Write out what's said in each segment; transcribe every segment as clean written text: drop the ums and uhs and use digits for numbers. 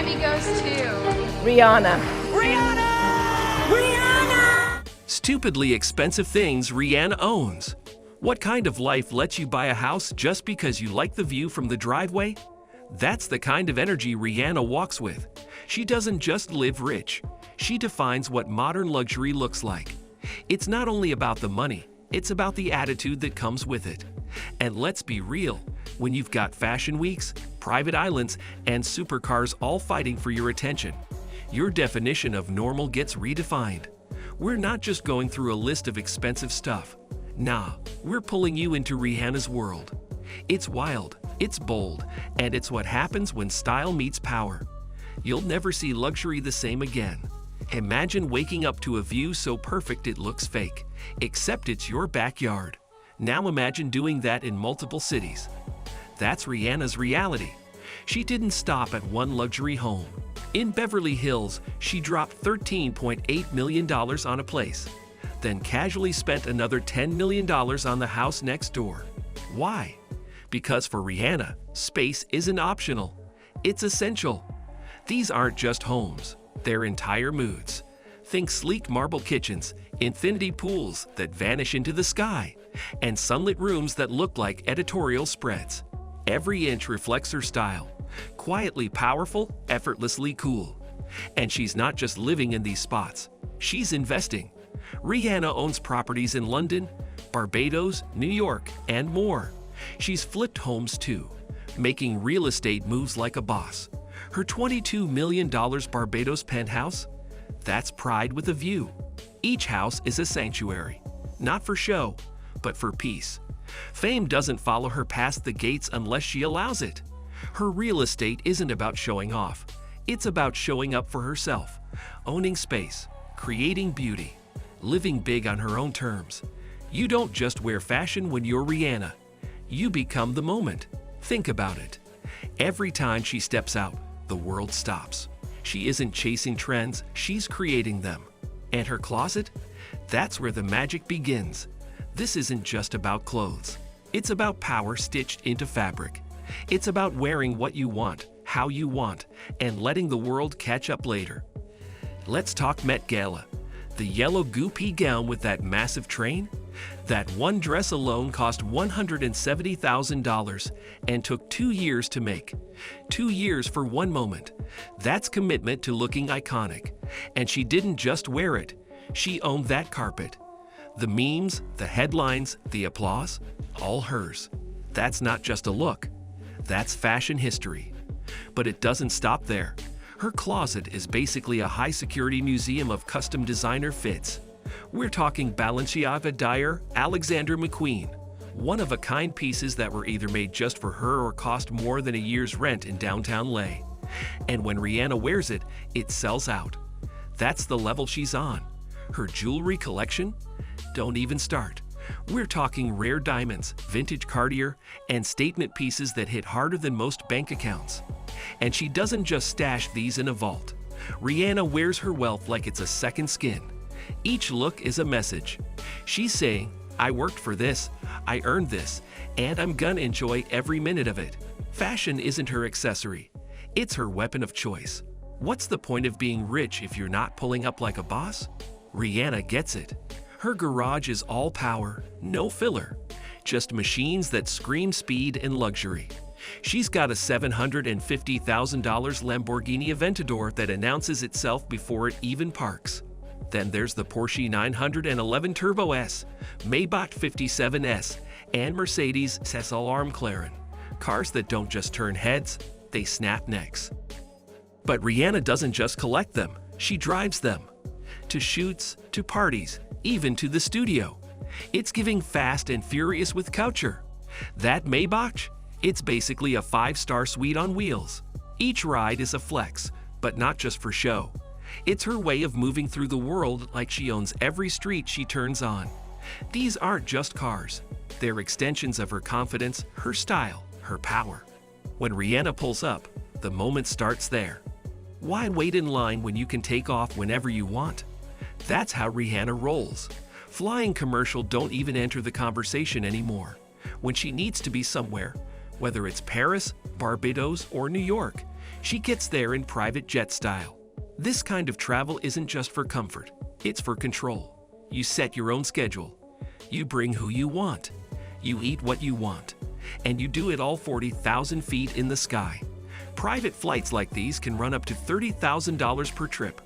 Grammy goes to Rihanna. Stupidly expensive things Rihanna owns. What kind of life lets you buy a house just because you like the view from the driveway? That's the kind of energy Rihanna walks with. She doesn't just live rich. She defines what modern luxury looks like. It's not only about the money, it's about the attitude that comes with it. And let's be real, when you've got fashion weeks, private islands, and supercars all fighting for your attention, your definition of normal gets redefined. We're not just going through a list of expensive stuff. Nah, we're pulling you into Rihanna's world. It's wild, it's bold, and it's what happens when style meets power. You'll never see luxury the same again. Imagine waking up to a view so perfect it looks fake, except it's your backyard. Now imagine doing that in multiple cities. That's Rihanna's reality. She didn't stop at one luxury home. In Beverly Hills, she dropped $13.8 million on a place, then casually spent another $10 million on the house next door. Why? Because for Rihanna, space isn't optional. It's essential. These aren't just homes, they're entire moods. Think sleek marble kitchens, infinity pools that vanish into the sky, and sunlit rooms that look like editorial spreads. Every inch reflects her style. Quietly powerful, effortlessly cool. And she's not just living in these spots, she's investing. Rihanna owns properties in London, Barbados, New York, and more. She's flipped homes too, making real estate moves like a boss. Her $22 million Barbados penthouse? That's pride with a view. Each house is a sanctuary, not for show, but for peace. Fame doesn't follow her past the gates unless she allows it. Her real estate isn't about showing off. It's about showing up for herself, owning space, creating beauty, living big on her own terms. You don't just wear fashion when you're Rihanna. You become the moment. Think about it. Every time she steps out, the world stops. She isn't chasing trends, she's creating them. And her closet? That's where the magic begins. This isn't just about clothes. It's about power stitched into fabric. It's about wearing what you want, how you want, and letting the world catch up later. Let's talk Met Gala. The yellow goopy gown with that massive train? That one dress alone cost $170,000 and took 2 years to make. 2 years for one moment. That's commitment to looking iconic. And she didn't just wear it, she owned that carpet. The memes, the headlines, the applause, all hers. That's not just a look. That's fashion history. But it doesn't stop there. Her closet is basically a high-security museum of custom designer fits. We're talking Balenciaga, Dior, Alexander McQueen. One-of-a-kind pieces that were either made just for her or cost more than a year's rent in downtown LA. And when Rihanna wears it, it sells out. That's the level she's on. Her jewelry collection? Don't even start. We're talking rare diamonds, vintage Cartier, and statement pieces that hit harder than most bank accounts. And she doesn't just stash these in a vault. Rihanna wears her wealth like it's a second skin. Each look is a message. She's saying, I worked for this, I earned this, and I'm gonna enjoy every minute of it. Fashion isn't her accessory. It's her weapon of choice. What's the point of being rich if you're not pulling up like a boss? Rihanna gets it. Her garage is all power, no filler, just machines that scream speed and luxury. She's got a $750,000 Lamborghini Aventador that announces itself before it even parks. Then there's the Porsche 911 Turbo S, Maybach 57S, and Mercedes SLR McLaren. Cars that don't just turn heads, they snap necks. But Rihanna doesn't just collect them, she drives them. To shoots, to parties, even to the studio. It's giving Fast and Furious with culture. That Maybach? It's basically a 5-star suite on wheels. Each ride is a flex, but not just for show. It's her way of moving through the world like she owns every street she turns on. These aren't just cars. They're extensions of her confidence, her style, her power. When Rihanna pulls up, the moment starts there. Why wait in line when you can take off whenever you want? That's how Rihanna rolls. Flying commercial don't even enter the conversation anymore. When she needs to be somewhere, whether it's Paris, Barbados, or New York, She gets there in private jet style. This kind of travel isn't just for comfort, it's for control. You set your own schedule. You bring who you want. You eat what you want. And you do it all 40,000 feet in the sky. Private flights like these can run up to $30,000 per trip,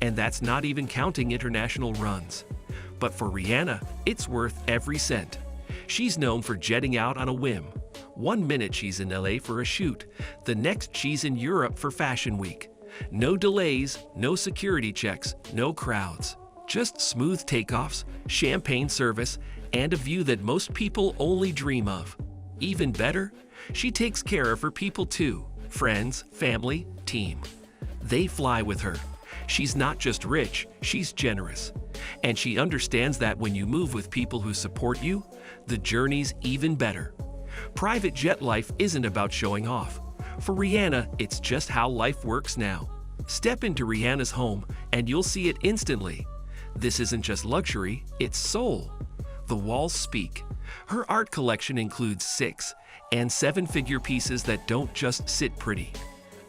and that's not even counting international runs. But for Rihanna, it's worth every cent. She's known for jetting out on a whim. One minute she's in LA for a shoot, the next she's in Europe for Fashion Week. No delays, no security checks, no crowds. Just smooth takeoffs, champagne service, and a view that most people only dream of. Even better, she takes care of her people too. Friends, family, team. They fly with her. She's not just rich, she's generous. And she understands that when you move with people who support you, the journey's even better. Private jet life isn't about showing off. For Rihanna, it's just how life works now. Step into Rihanna's home and you'll see it instantly. This isn't just luxury, it's soul. The walls speak. Her art collection includes 6- and 7-figure pieces that don't just sit pretty.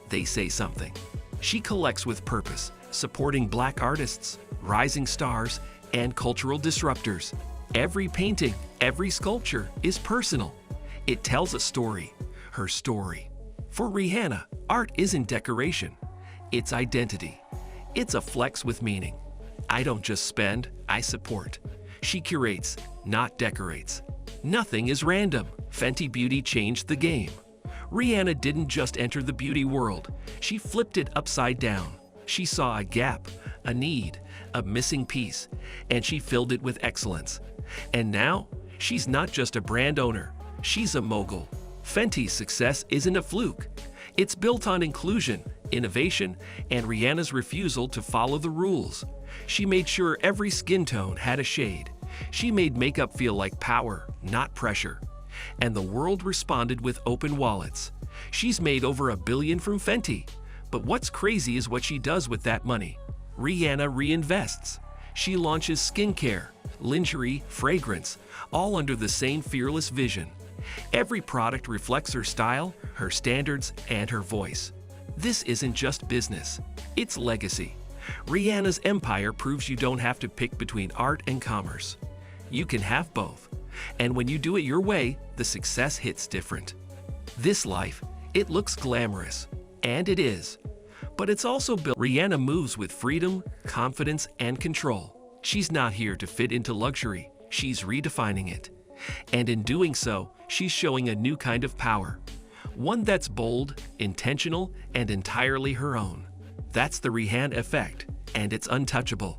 They say something. She collects with purpose, supporting Black artists, rising stars, and cultural disruptors. Every painting, every sculpture is personal. It tells a story, her story. For Rihanna, art isn't decoration. It's identity. It's a flex with meaning. I don't just spend, I support. She curates, not decorates. Nothing is random. Fenty Beauty changed the game. Rihanna didn't just enter the beauty world. She flipped it upside down. She saw a gap, a need, a missing piece, and she filled it with excellence. And now, she's not just a brand owner. She's a mogul. Fenty's success isn't a fluke. It's built on inclusion, innovation, and Rihanna's refusal to follow the rules. She made sure every skin tone had a shade. She made makeup feel like power, not pressure. And the world responded with open wallets. She's made over $1 billion from Fenty. But what's crazy is what she does with that money. Rihanna reinvests. She launches skincare, lingerie, fragrance, all under the same fearless vision. Every product reflects her style, her standards, and her voice. This isn't just business, it's legacy. Rihanna's empire proves you don't have to pick between art and commerce. You can have both. And when you do it your way, the success hits different. This life, it looks glamorous. And it is. But it's also built. Rihanna moves with freedom, confidence, and control. She's not here to fit into luxury. She's redefining it. And in doing so, she's showing a new kind of power. One that's bold, intentional, and entirely her own. That's the Rihanna effect, and it's untouchable.